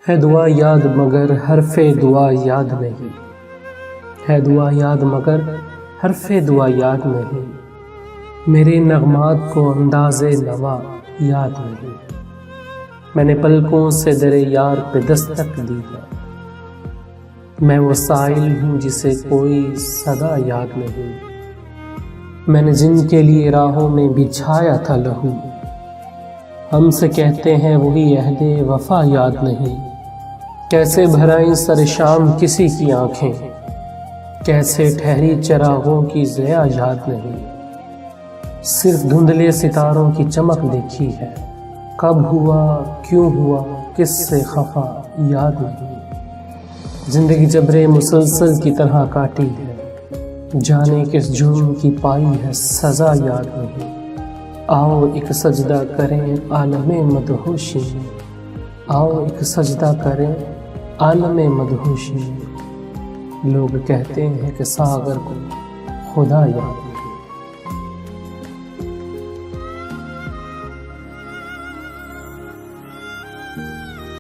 ہے دعا یاد مگر حرف دعا یاد نہیں، ہے دعا یاد مگر حرف دعا یاد نہیں، میرے نغمات کو انداز نوا یاد نہیں، میں نے پلکوں سے در یار پہ دستک دی ہے، میں وہ سائل ہوں جسے کوئی صدا یاد نہیں، میں نے جن کے لیے راہوں میں بچھایا تھا لہو، ہم سے کہتے ہیں وہی عہد وفا یاد نہیں، کیسے بھرائیں سر شام کسی کی آنکھیں، کیسے ٹھہری چراغوں کی ضیا یاد نہیں، صرف دھندلے ستاروں کی چمک دیکھی ہے، کب ہوا کیوں ہوا کس سے خفا یاد نہیں، زندگی جبر مسلسل کی طرح کاٹی ہے، جانے کس جرم کی پائی ہے سزا یاد نہیں، آؤ ایک سجدہ کریں عالم مدہوشی میں، آؤ ایک سجدہ کریں عالم مدہوشی میں، لوگ کہتے ہیں کہ ساغر کو خدا یاد